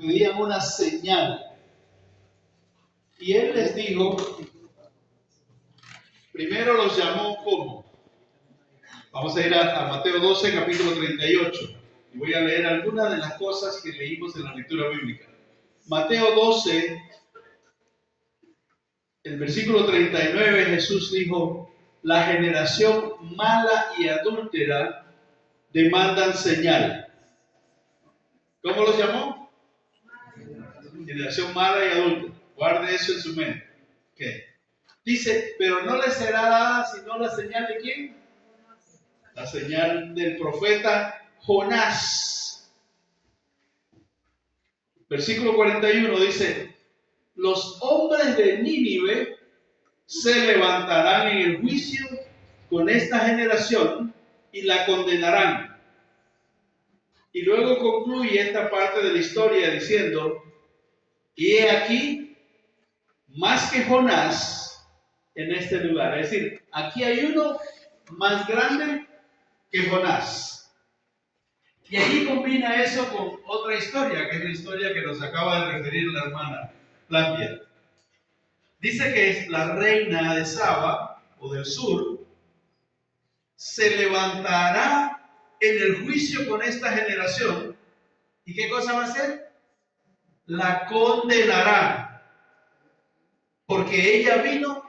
pedían una señal. Y él les dijo, primero los llamó ¿cómo? Vamos a ir a Mateo 12, capítulo 38. Y voy a leer algunas de las cosas que leímos en la lectura bíblica. Mateo 12, el versículo 39, Jesús dijo, la generación mala y adúltera demandan señal. ¿Cómo los llamó? Generación mala y adúltera. Guarde eso en su mente. ¿Qué? Dice, pero no les será dada sino la señal de ¿quién? La señal del profeta Jonás. Versículo 41 dice, los hombres de Nínive se levantarán en el juicio con esta generación y la condenarán. Y luego concluye esta parte de la historia diciendo, y he aquí, más que Jonás en este lugar. Es decir, aquí hay uno más grande que Jonás. Y allí combina eso con otra historia, que es la historia que nos acaba de referir la hermana Flavia. Dice que es la reina de Saba, o del sur, se levantará en el juicio con esta generación. ¿Y qué cosa va a hacer? La condenará. Porque ella vino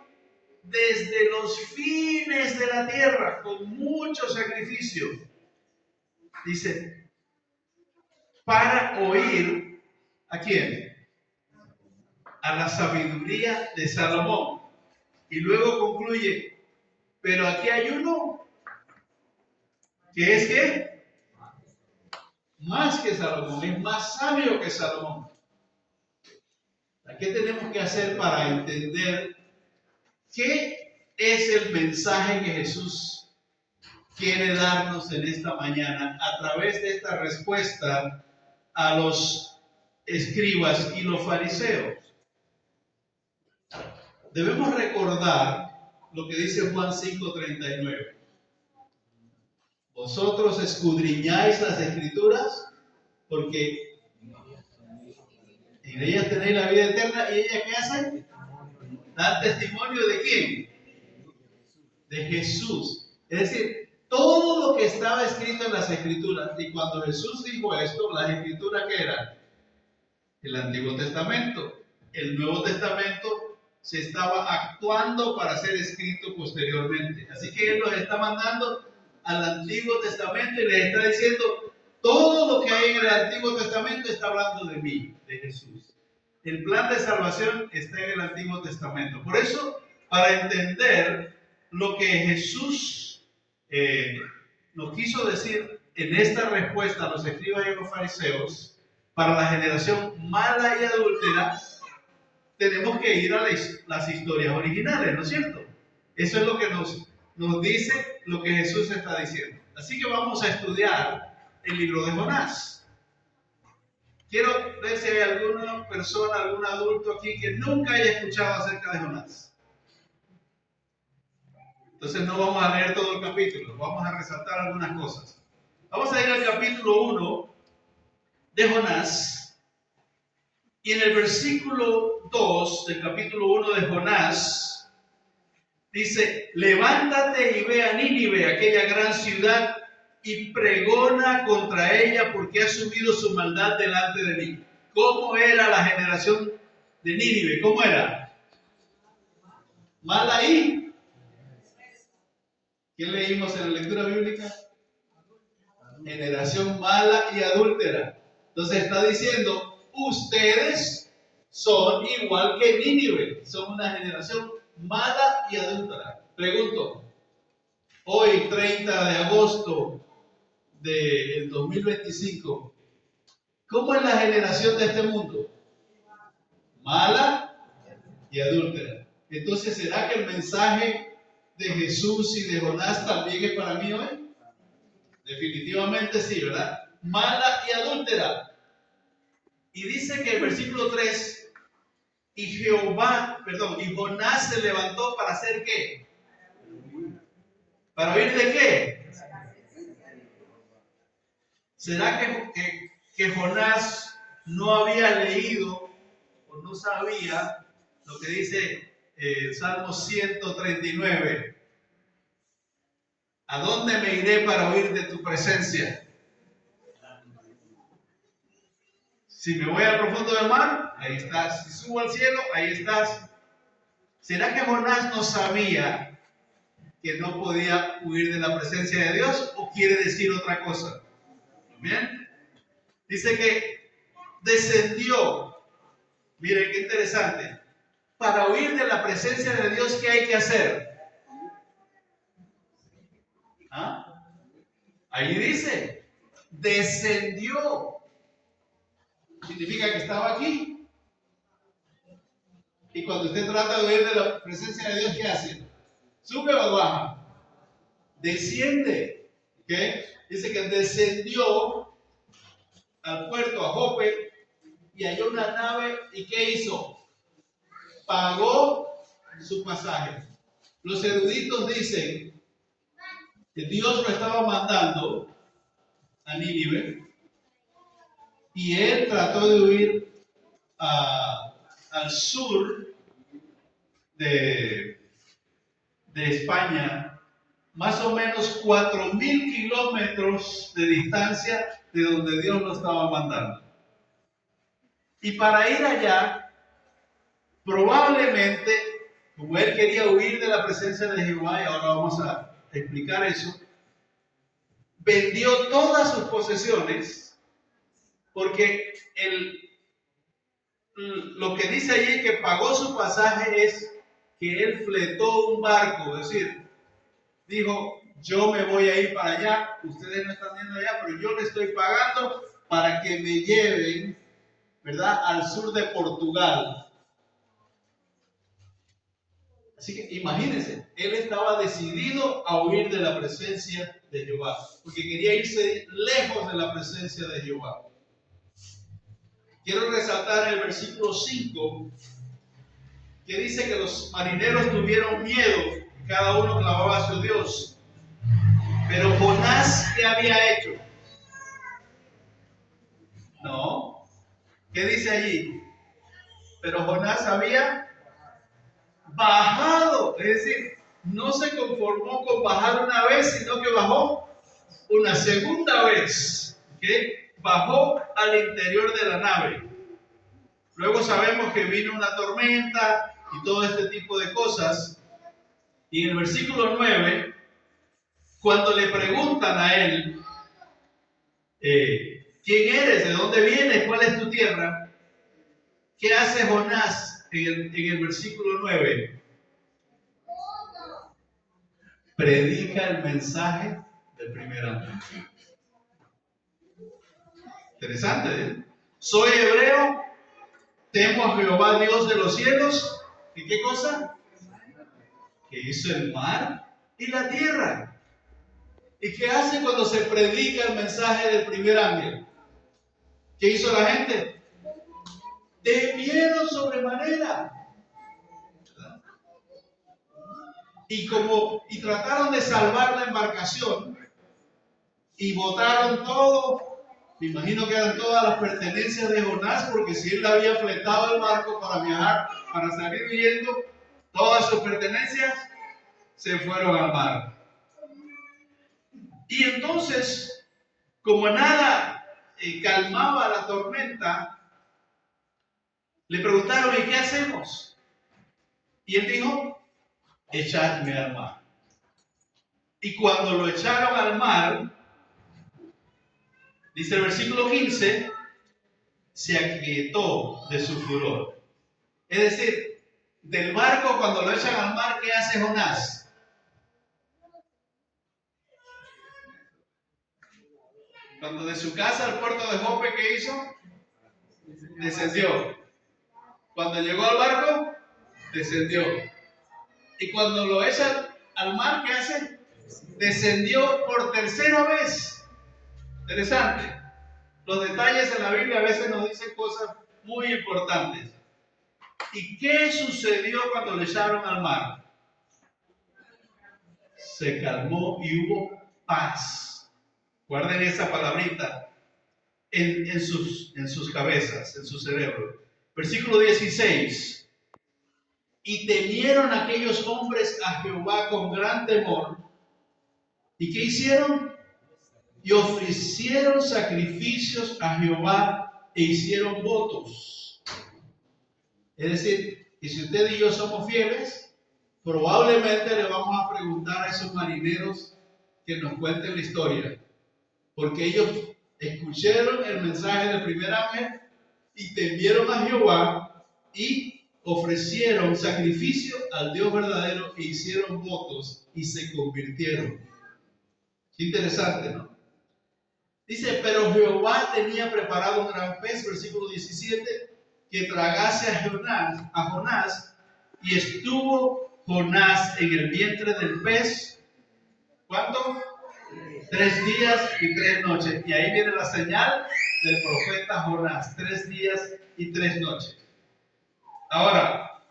desde los fines de la tierra con mucho sacrificio. Dice, para oír, ¿a quién? A la sabiduría de Salomón. Y luego concluye, pero aquí hay uno que es ¿qué? Más que Salomón, es más sabio que Salomón. ¿Qué tenemos que hacer para entender qué es el mensaje que Jesús quiere darnos en esta mañana a través de esta respuesta a los escribas y los fariseos? Debemos recordar lo que dice Juan 5:39. Vosotros escudriñáis las escrituras porque en ellas tenéis la vida eterna. ¿Y ellas qué hacen? Dan testimonio ¿de quién? De Jesús. Es decir, todo lo que estaba escrito en las escrituras. Y cuando Jesús dijo esto, las escrituras ¿qué eran? El Antiguo Testamento. El Nuevo Testamento se estaba actuando para ser escrito posteriormente. Así que Él nos está mandando al Antiguo Testamento y les está diciendo, todo lo que hay en el Antiguo Testamento está hablando de mí, de Jesús. El plan de salvación está en el Antiguo Testamento. Por eso, para entender lo que Jesús nos quiso decir en esta respuesta a los escribas y a los fariseos, para la generación mala y adúltera, tenemos que ir a las historias originales, ¿no es cierto? Eso es lo que nos dice lo que Jesús está diciendo. Así que vamos a estudiar el libro de Jonás. Quiero ver si hay alguna persona, algún adulto aquí que nunca haya escuchado acerca de Jonás. Entonces no vamos a leer todo el capítulo, vamos a resaltar algunas cosas. Vamos a ir al capítulo 1 de Jonás. Y en el versículo 2 del capítulo 1 de Jonás, dice, levántate y ve a Nínive, aquella gran ciudad, y pregona contra ella porque ha subido su maldad delante de mí. ¿Cómo era la generación de Nínive? ¿Cómo era? Mala y... ¿Qué leímos en la lectura bíblica? Generación mala y adúltera. Entonces está diciendo, ustedes son igual que Nínive, son una generación mala y adúltera. Pregunto, hoy 30 de agosto del 2025, ¿cómo es la generación de este mundo? Mala y adúltera. Entonces, ¿será que el mensaje de Jesús y de Jonás también es para mí hoy? Definitivamente sí, ¿verdad? Mala y adúltera. Y dice que el versículo 3, y Jonás se levantó para hacer ¿qué? ¿Para oír de qué? ¿Será que Jonás no había leído o no sabía lo que dice Salmo 139. ¿A dónde me iré para huir de tu presencia? Si me voy al profundo del mar, ahí estás. Si subo al cielo, ahí estás. ¿Será que Jonás no sabía que no podía huir de la presencia de Dios o quiere decir otra cosa? Bien. Dice que descendió. Miren qué interesante. Para huir de la presencia de Dios, ¿qué hay que hacer? ¿Ah? Ahí dice, descendió. Significa que estaba aquí. Y cuando usted trata de huir de la presencia de Dios, ¿qué hace? ¿Sube o baja? Desciende. ¿Okay? Dice que descendió al puerto, a Jope, y halló una nave. ¿Y qué hizo? Pagó su pasaje. Los eruditos dicen que Dios lo estaba mandando a Nínive y él trató de huir al sur de España, más o menos 4,000 kilómetros de distancia de donde Dios lo estaba mandando. Y para ir allá, probablemente, como él quería huir de la presencia de Jehová, y ahora vamos a explicar eso, vendió todas sus posesiones, porque lo que dice allí que pagó su pasaje es que él fletó un barco, es decir, dijo, yo me voy a ir para allá, ustedes no están yendo allá, pero yo le estoy pagando para que me lleven, ¿verdad?, al sur de Portugal. Así que imagínense, él estaba decidido a huir de la presencia de Jehová, porque quería irse lejos de la presencia de Jehová. Quiero resaltar el versículo 5, que dice que los marineros tuvieron miedo, y cada uno clamaba a su Dios. Pero Jonás, ¿qué había hecho? No. ¿Qué dice allí? Pero Jonás había bajado, es decir, no se conformó con bajar una vez, sino que bajó una segunda vez. ¿Okay? Bajó al interior de la nave. Luego sabemos que vino una tormenta y todo este tipo de cosas. Y en el versículo 9, cuando le preguntan a él, ¿quién eres? ¿De dónde vienes? ¿Cuál es tu tierra? ¿Qué hace Jonás en el versículo 9? Predica el mensaje del primer ángel. Interesante, ¿eh? Soy hebreo, temo a Jehová Dios de los cielos. ¿Y qué cosa? Que hizo el mar y la tierra. ¿Y qué hace cuando se predica el mensaje del primer ángel? ¿Qué hizo la gente? Temieron sobremanera. Y trataron de salvar la embarcación y botaron todo. Me imagino que eran todas las pertenencias de Jonás, porque si él había fletado el barco para viajar, para salir huyendo, todas sus pertenencias se fueron al mar. Y entonces, como nada calmaba la tormenta, le preguntaron, ¿y qué hacemos? Y él dijo, echadme al mar. Y cuando lo echaron al mar, dice el versículo 15, se aquietó de su furor. Es decir, del barco cuando lo echan al mar, ¿qué hace Jonás? Cuando de su casa al puerto de Jope, ¿qué hizo? Descendió. Cuando llegó al barco, descendió. Y cuando lo echan al mar, ¿qué hace? Descendió por tercera vez. Interesante. Los detalles en la Biblia a veces nos dicen cosas muy importantes. ¿Y qué sucedió cuando le echaron al mar? Se calmó y hubo paz. Guarden esa palabrita. en sus cabezas, en su cerebro. Versículo 16. Y temieron aquellos hombres a Jehová con gran temor. ¿Y qué hicieron? Y ofrecieron sacrificios a Jehová e hicieron votos. Es decir, que si usted y yo somos fieles, probablemente le vamos a preguntar a esos marineros que nos cuenten la historia. Porque ellos escucharon el mensaje del primer ángel y temieron a Jehová y ofrecieron sacrificio al Dios verdadero e hicieron votos y se convirtieron. Qué interesante, ¿no? Dice, pero Jehová tenía preparado un gran pez, versículo 17, que tragase a Jonás, y estuvo Jonás en el vientre del pez. ¿Cuánto? 3 días y 3 noches. Y ahí viene la señal del profeta Jonás. 3 días y 3 noches. Ahora,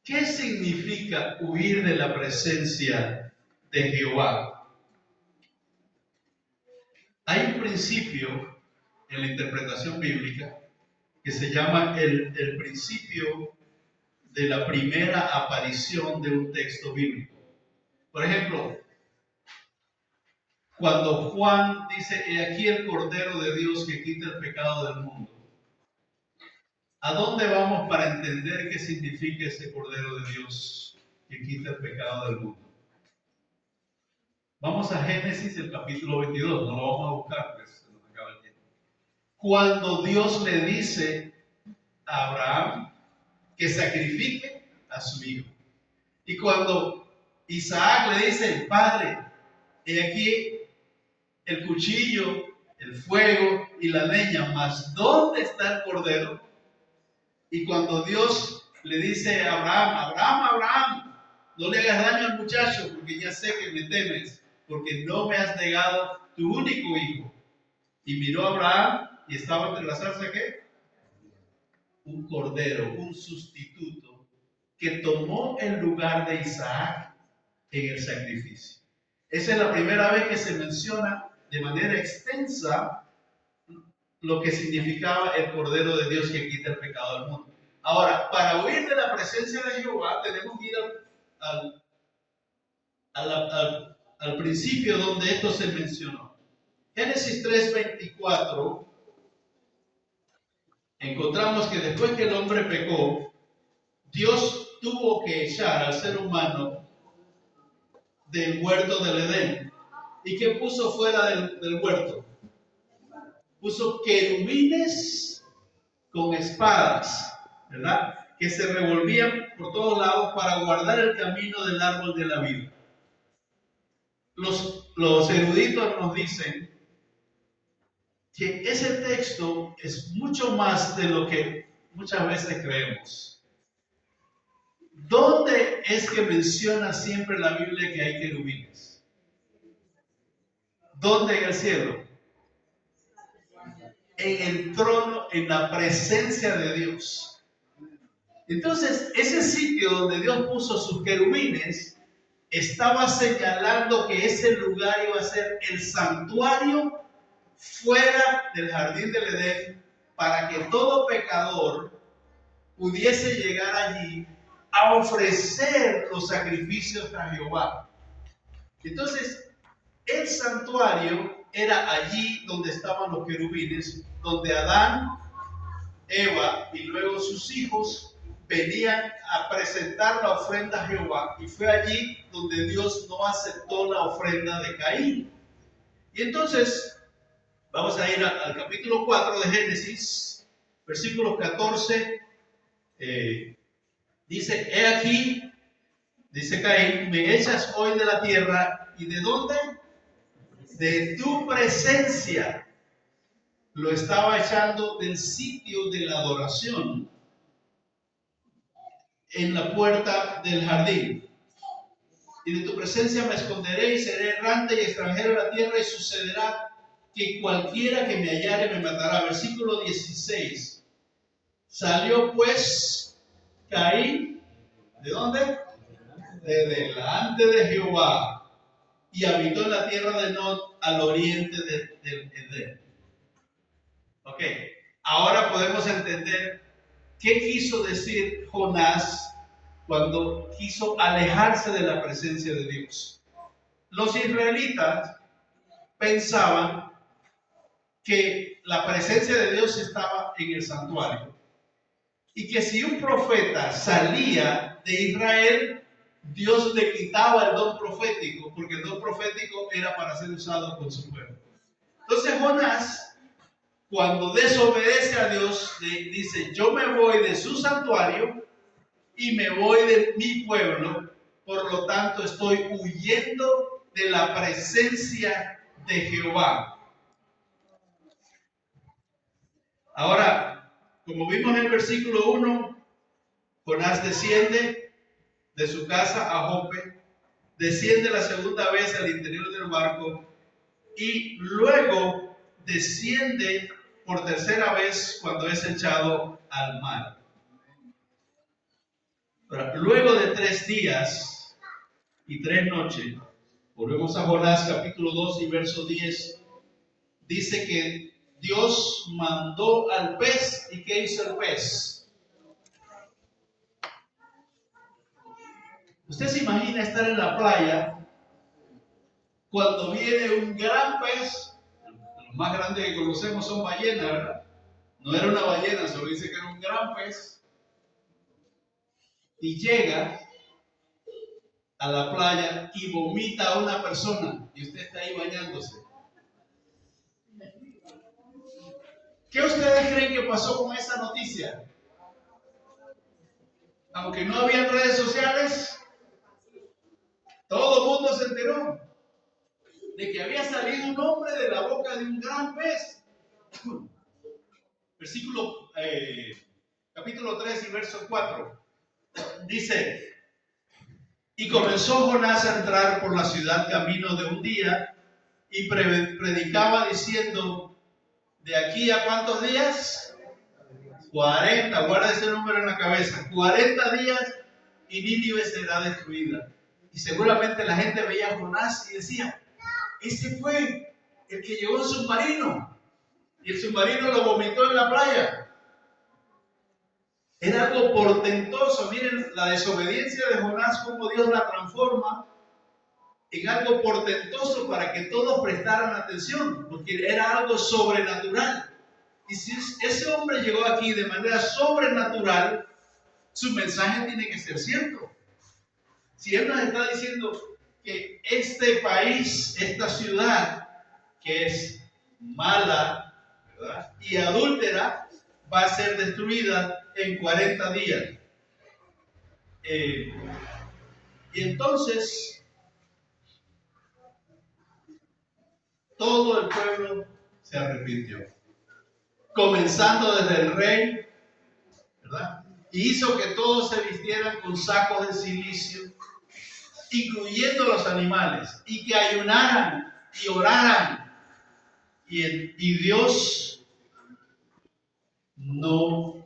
¿qué significa huir de la presencia de Jehová? Hay un principio en la interpretación bíblica que se llama el principio de la primera aparición de un texto bíblico. Por ejemplo, cuando Juan dice, he aquí el Cordero de Dios que quita el pecado del mundo. ¿A dónde vamos para entender qué significa ese Cordero de Dios que quita el pecado del mundo? Vamos a Génesis, el capítulo 22, no lo vamos a buscar, pues se nos acaba el tiempo. Cuando Dios le dice a Abraham que sacrifique a su hijo. Y cuando Isaac le dice, Padre, he aquí el cuchillo, el fuego y la leña, mas ¿dónde está el cordero? Y cuando Dios le dice a Abraham, no le hagas daño al muchacho, porque ya sé que me temes, porque no me has negado tu único hijo. Y miró a Abraham y estaba entre la zarza, ¿qué? Un cordero, un sustituto, que tomó el lugar de Isaac en el sacrificio. Esa es la primera vez que se menciona de manera extensa lo que significaba el Cordero de Dios que quita el pecado del mundo. Ahora, para huir de la presencia de Jehová, tenemos que ir al principio donde esto se mencionó. Génesis 3:24, encontramos que después que el hombre pecó, Dios tuvo que echar al ser humano del huerto del Edén. ¿Y qué puso fuera del huerto? Puso querubines con espadas, ¿verdad? Que se revolvían por todos lados para guardar el camino del árbol de la vida. Los eruditos nos dicen que ese texto es mucho más de lo que muchas veces creemos. ¿Dónde es que menciona siempre la Biblia que hay querubines? ¿Dónde en el cielo? En el trono, en la presencia de Dios. Entonces, ese sitio donde Dios puso sus querubines estaba señalando que ese lugar iba a ser el santuario fuera del jardín del Edén, para que todo pecador pudiese llegar allí a ofrecer los sacrificios a Jehová. Entonces, el santuario era allí donde estaban los querubines, donde Adán, Eva y luego sus hijos venían a presentar la ofrenda a Jehová, y fue allí donde Dios no aceptó la ofrenda de Caín. Y entonces vamos a ir al capítulo 4 de Génesis, versículos 14. Dice, he aquí, dice Caín, me echas hoy de la tierra. ¿Y de dónde? De tu presencia. Lo estaba echando del sitio de la adoración en la puerta del jardín. Y de tu presencia me esconderé y seré errante y extranjero en la tierra, y sucederá que cualquiera que me hallare me matará. Versículo 16. Salió pues Caín, ¿de dónde? De delante de Jehová, y habitó en la tierra de Nod, al oriente del Edén. Ok, ahora podemos entender qué quiso decir Jonás cuando quiso alejarse de la presencia de Dios. Los israelitas pensaban que la presencia de Dios estaba en el santuario y que si un profeta salía de Israel, Dios le quitaba el don profético, porque el don profético era para ser usado con su pueblo. Entonces Jonás, cuando desobedece a Dios, dice: yo me voy de su santuario y me voy de mi pueblo, por lo tanto estoy huyendo de la presencia de Jehová. Ahora, como vimos en el versículo 1, Jonás desciende de su casa a Jope, desciende la segunda vez al interior del barco y luego desciende por tercera vez cuando es echado al mar. Ahora, luego de 3 días y 3 noches, volvemos a Jonás capítulo 2 y verso 10, dice que Dios mandó al pez. ¿Y qué hizo el pez? Usted se imagina estar en la playa cuando viene un gran pez. Los más grandes que conocemos son ballenas, ¿verdad? No era una ballena, solo dice que era un gran pez. Y llega a la playa y vomita a una persona y usted está ahí bañándose. ¿Qué ustedes creen que pasó con esa noticia? Aunque no había redes sociales, todo el mundo se enteró de que había salido un hombre de la boca de un gran pez. Versículo, capítulo 3 y verso 4, dice: y comenzó Jonás a entrar por la ciudad camino de un día y predicaba diciendo: ¿de aquí a cuántos días? 40, guarda ese número en la cabeza, 40 días y Nínive será destruida. Y seguramente la gente veía a Jonás y decía: ese fue el que llegó en submarino y el submarino lo vomitó en la playa. Era algo portentoso. Miren la desobediencia de Jonás, cómo Dios la transforma en algo portentoso para que todos prestaran atención, porque era algo sobrenatural. Y si ese hombre llegó aquí de manera sobrenatural, su mensaje tiene que ser cierto. Si él nos está diciendo que este país, esta ciudad, que es mala, ¿verdad?, y adúltera, va a ser destruida en 40 días. Y entonces todo el pueblo se arrepintió, comenzando desde el rey, ¿verdad? Y hizo que todos se vistieran con sacos de silicio, incluyendo los animales, y que ayunaran y oraran. Y Dios no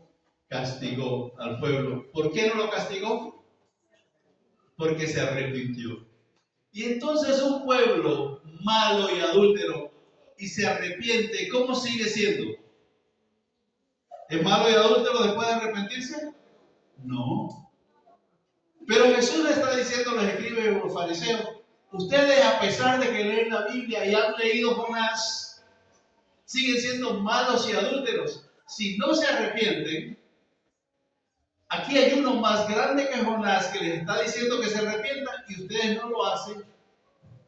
castigó al pueblo. ¿Por qué no lo castigó? Porque se arrepintió. Y entonces un pueblo malo y adúltero y se arrepiente, ¿cómo sigue siendo? ¿Es malo y adúltero después de arrepentirse? No. Pero Jesús le está diciendo a los escribas y a los fariseos: ustedes, a pesar de que leen la Biblia y han leído Jonás, siguen siendo malos y adúlteros. Si no se arrepienten, aquí hay uno más grande que Jonás que les está diciendo que se arrepientan y ustedes no lo hacen.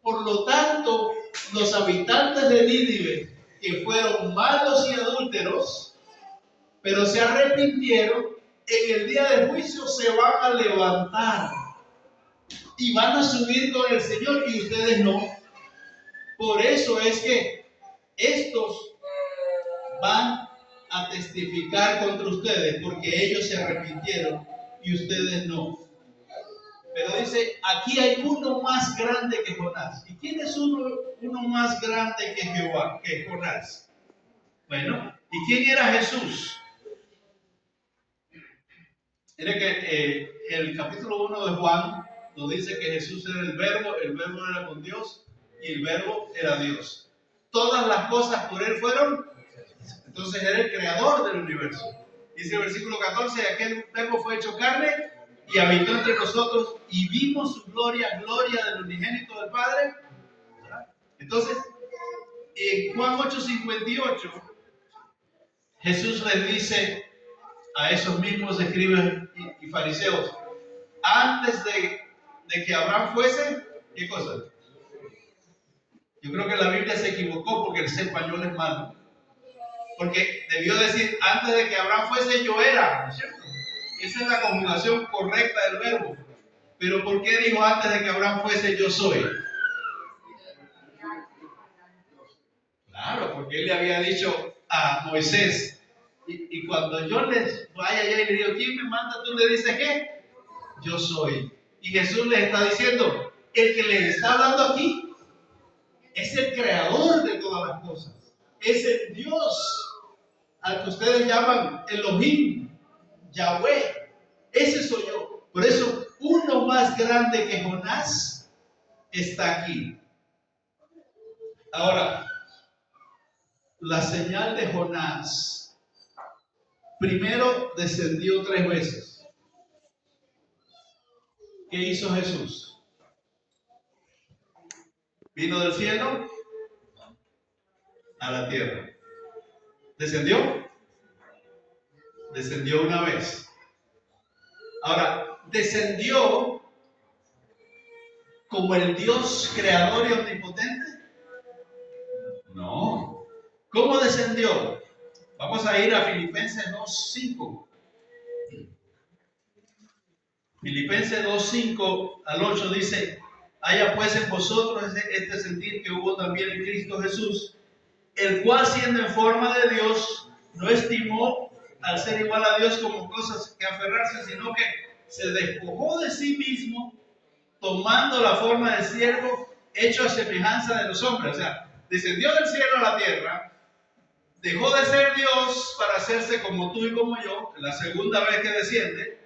Por lo tanto, los habitantes de Nínive, que fueron malos y adúlteros, pero se arrepintieron, en el día del juicio se van a levantar y van a subir con el Señor y ustedes no. Por eso es que estos van a testificar contra ustedes, porque ellos se arrepintieron y ustedes no. Pero dice: aquí hay uno más grande que Jonás. ¿Y quién es uno más grande que Jehová, que Jonás? Bueno, ¿y quién era Jesús? Mire que el capítulo 1 de Juan nos dice que Jesús era el verbo era con Dios y el verbo era Dios. Todas las cosas por él fueron. Entonces era el creador del universo. Dice el versículo 14, aquel verbo fue hecho carne y habitó entre nosotros y vimos su gloria, gloria del unigénito del Padre. Entonces, en Juan 8:58, Jesús les dice a esos mismos escribas y fariseos, antes de que Abraham fuese, ¿qué cosa? Yo creo que la Biblia se equivocó porque el español es malo. Porque debió decir, antes de que Abraham fuese, yo era, ¿no es cierto? Esa es la conjugación correcta del verbo. Pero ¿por qué dijo antes de que Abraham fuese, yo soy? Claro, porque él le había dicho a Moisés, y cuando yo les vaya allá y le digo, ¿quién me manda? Tú le dices, ¿qué? Yo soy. Y Jesús les está diciendo, el que les está hablando aquí es el creador de todas las cosas. Es el Dios al que ustedes llaman Elohim, Yahweh. Ese soy yo. Por eso, uno más grande que Jonás está aquí. Ahora, la señal de Jonás, primero descendió 3 veces. ¿Qué hizo Jesús? Vino del cielo a la tierra. ¿Descendió? Descendió una vez. Ahora, ¿descendió como el Dios creador y omnipotente? No. ¿Cómo descendió? Vamos a ir a Filipenses 2:5. Filipenses 2:5 al 8 dice, haya pues en vosotros este sentir que hubo también en Cristo Jesús, el cual siendo en forma de Dios, no estimó al ser igual a Dios como cosas que aferrarse, sino que se despojó de sí mismo, tomando la forma de siervo, hecho a semejanza de los hombres. O sea, descendió del cielo a la tierra, dejó de ser Dios para hacerse como tú y como yo, la segunda vez que desciende,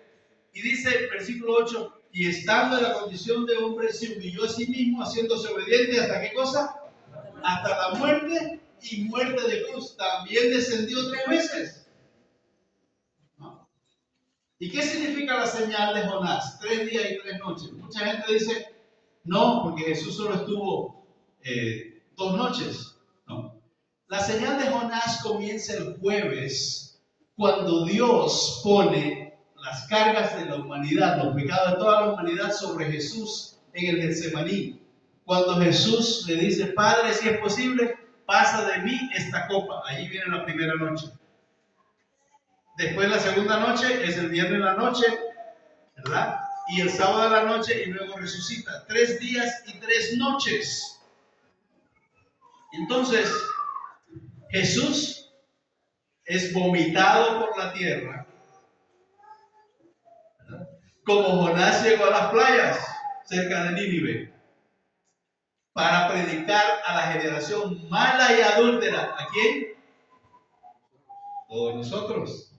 y dice, versículo 8, y estando en la condición de hombre, se humilló a sí mismo, haciéndose obediente, ¿hasta qué cosa? Hasta la muerte y muerte de cruz. También descendió 3 veces. ¿No? ¿Y qué significa la señal de Jonás? 3 días y 3 noches. Mucha gente dice, no, porque Jesús solo estuvo 2 noches. No. La señal de Jonás comienza el jueves, cuando Dios pone las cargas de la humanidad, los pecados de toda la humanidad sobre Jesús en el Getsemaní. Cuando Jesús le dice, Padre, si es posible, pasa de mí esta copa. Allí viene la primera noche. Después la segunda noche es el viernes en la noche, ¿verdad? Y el sábado de la noche y luego resucita. 3 días y 3 noches. Entonces, Jesús es vomitado por la tierra, ¿verdad? Como Jonás llegó a las playas cerca de Nínive para predicar a la generación mala y adúltera. ¿A quién? Todos nosotros.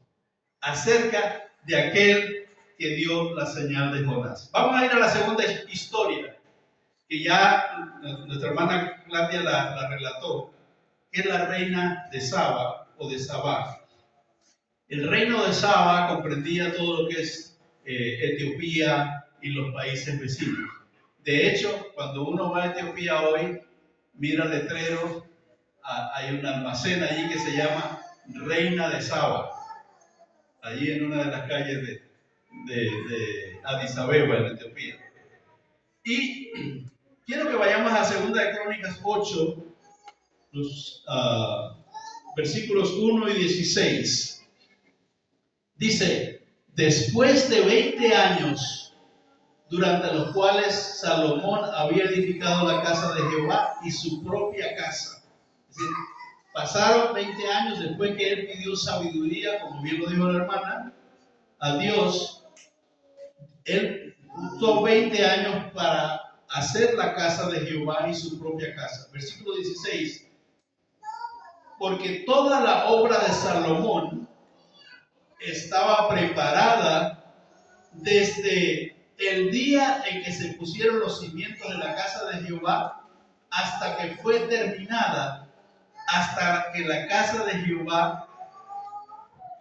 Acerca de aquel que dio la señal de Jonás. Vamos a ir a la segunda historia, que ya nuestra hermana Claudia la relató, que es la reina de Saba o de Sabá. El reino de Saba comprendía todo lo que es Etiopía y los países vecinos. De hecho, cuando uno va a Etiopía hoy, mira el letrero, hay un almacén allí que se llama Reina de Saba, allí en una de las calles de Addis Abeba, en Etiopía. Y quiero que vayamos a 2 de Crónicas 8, los versículos 1 y 16. Dice, después de 20 años, durante los cuales Salomón había edificado la casa de Jehová y su propia casa. Es decir, pasaron 20 años después que él pidió sabiduría, como bien lo dijo la hermana, a Dios. Él usó 20 años para hacer la casa de Jehová y su propia casa. Versículo 16. Porque toda la obra de Salomón estaba preparada desde el día en que se pusieron los cimientos de la casa de Jehová hasta que fue terminada, hasta que la casa de Jehová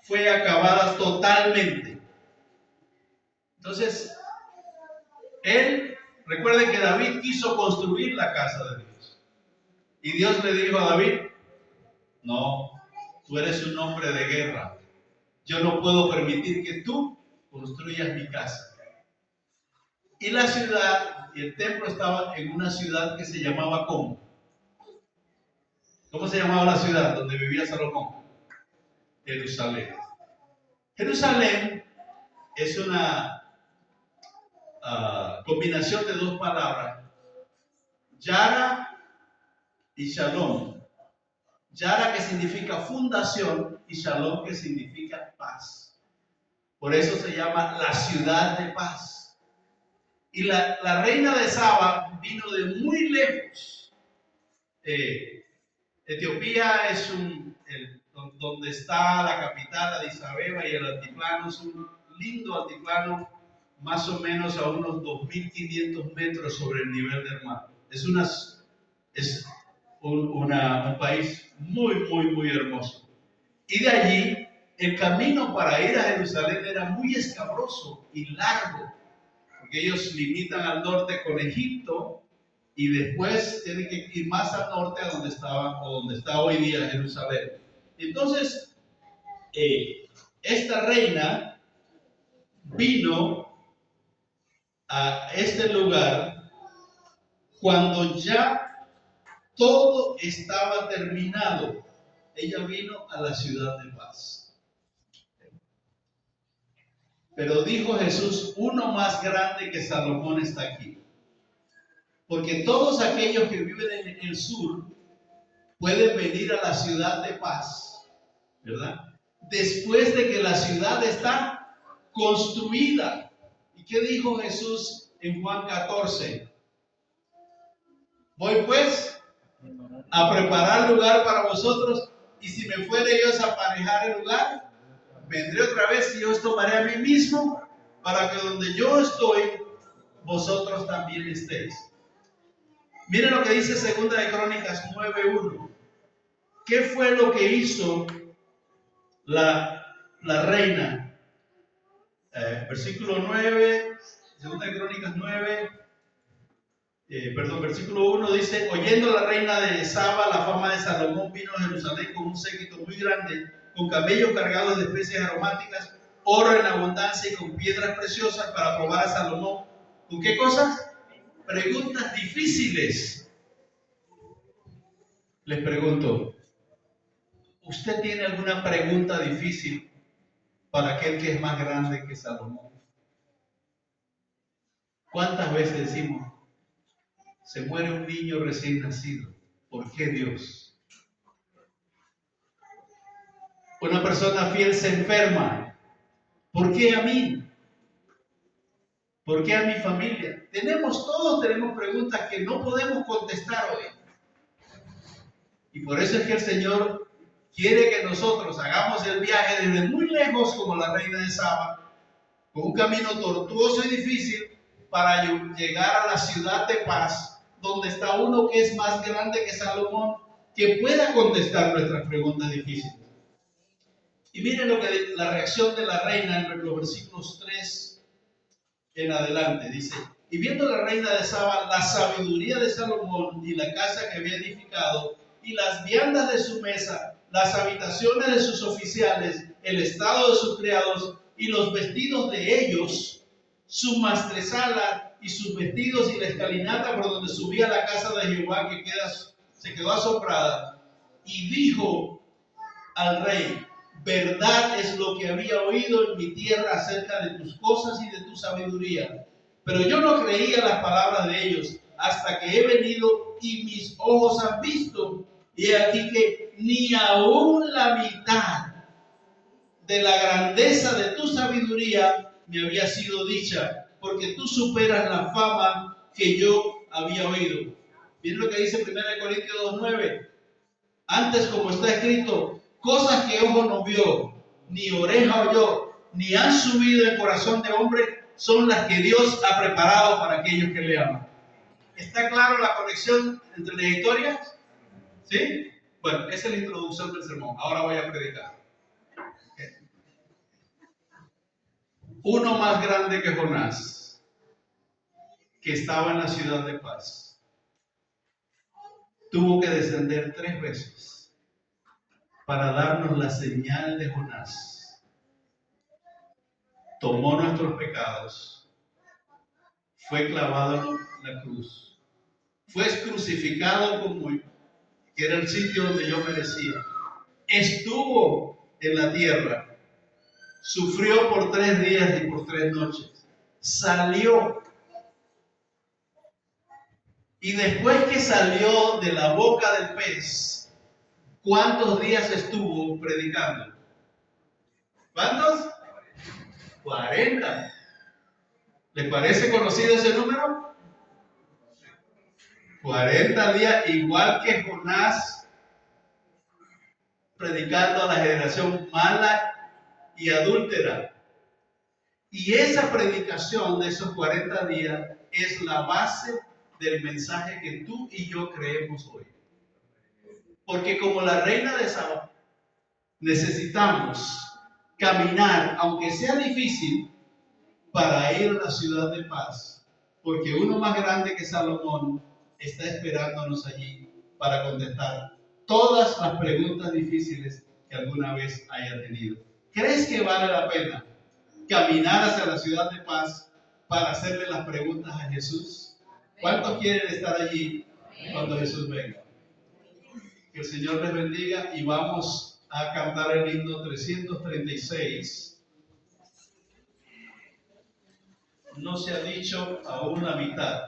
fue acabada totalmente. Entonces, recuerden que David quiso construir la casa de Dios. Y Dios le dijo a David: no, tú eres un hombre de guerra. Yo no puedo permitir que tú construyas mi casa. Y la ciudad y el templo estaban en una ciudad que se llamaba ¿cómo? ¿Cómo se llamaba la ciudad donde vivía Salomón? Jerusalén. Jerusalén es una combinación de dos palabras, Yara y Shalom. Yara, que significa fundación, y Shalom, que significa paz. Por eso se llama la ciudad de paz. Y la reina de Saba vino de muy lejos. Etiopía es donde está la capital, Addis Abeba, y el altiplano es un lindo altiplano, más o menos a unos 2.500 metros sobre el nivel del mar. Es un país muy, muy, muy hermoso. Y de allí, el camino para ir a Jerusalén era muy escabroso y largo, porque ellos limitan al norte con Egipto y después tienen que ir más al norte a donde está hoy día Jerusalén. Entonces, esta reina vino a este lugar cuando ya todo estaba terminado. Ella vino a la ciudad de paz. Pero dijo Jesús: uno más grande que Salomón está aquí. Porque todos aquellos que viven en el sur pueden venir a la ciudad de paz, ¿verdad? Después de que la ciudad está construida. ¿Y qué dijo Jesús en Juan 14? Voy pues a preparar lugar para vosotros, y si me fuere yo a aparejar el lugar, vendré otra vez y os tomaré a mí mismo, para que donde yo estoy, vosotros también estéis. Miren lo que dice 2 de Crónicas 9:1. ¿Qué fue lo que hizo la reina? Versículo 9, 2 de Crónicas 9, versículo 1 dice: oyendo la reina de Saba la fama de Salomón, vino a Jerusalén con un séquito muy grande, con camellos cargados de especies aromáticas, oro en abundancia y con piedras preciosas, para probar a Salomón. ¿Con qué cosas? Preguntas difíciles. Les pregunto, ¿usted tiene alguna pregunta difícil para aquel que es más grande que Salomón? ¿Cuántas veces decimos: se muere un niño recién nacido? ¿Por qué Dios? Una persona fiel se enferma. ¿Por qué a mí? ¿Por qué a mi familia? Todos tenemos preguntas que no podemos contestar hoy. Y por eso es que el Señor quiere que nosotros hagamos el viaje desde muy lejos, como la reina de Saba, con un camino tortuoso y difícil, para llegar a la ciudad de paz, donde está uno que es más grande que Salomón, que pueda contestar nuestras preguntas difíciles. Y miren la reacción de la reina en los versículos 3 en adelante. Dice: y viendo la reina de Saba la sabiduría de Salomón y la casa que había edificado, y las viandas de su mesa, las habitaciones de sus oficiales, el estado de sus criados y los vestidos de ellos, su maestresala y sus vestidos y la escalinata por donde subía la casa de Jehová, se quedó asombrada, y dijo al rey: verdad es lo que había oído en mi tierra acerca de tus cosas y de tu sabiduría, pero yo no creía las palabras de ellos hasta que he venido y mis ojos han visto, y he aquí que ni aún la mitad de la grandeza de tu sabiduría me había sido dicha, porque tú superas la fama que yo había oído. Miren lo que dice 1 Corintios 2:9. Antes, como está escrito, cosas que ojo no vio, ni oreja oyó, ni han subido el corazón de hombre, son las que Dios ha preparado para aquellos que le aman. ¿Está claro la conexión entre las historias? ¿Sí? Bueno, esa es la introducción del sermón. Ahora voy a predicar. Uno más grande que Jonás, que estaba en la ciudad de paz, tuvo que descender 3 veces para darnos la señal de Jonás. Tomó nuestros pecados, fue clavado en la cruz, fue crucificado como que era el sitio donde yo merecía. Estuvo en la tierra, sufrió por 3 días y por 3 noches, salió. Y después que salió de la boca del pez, ¿cuántos días estuvo predicando? ¿Cuántos? 40. ¿Les parece conocido ese número? 40 días, igual que Jonás, predicando a la generación mala y adúltera. Y esa predicación de esos 40 días es la base del mensaje que tú y yo creemos hoy. Porque como la reina de Saba, necesitamos caminar, aunque sea difícil, para ir a la ciudad de paz. Porque uno más grande que Salomón está esperándonos allí para contestar todas las preguntas difíciles que alguna vez haya tenido. ¿Crees que vale la pena caminar hacia la ciudad de paz para hacerle las preguntas a Jesús? ¿Cuántos quieren estar allí cuando Jesús venga? Que el Señor les bendiga y vamos a cantar el himno 336. No se ha dicho aún la mitad.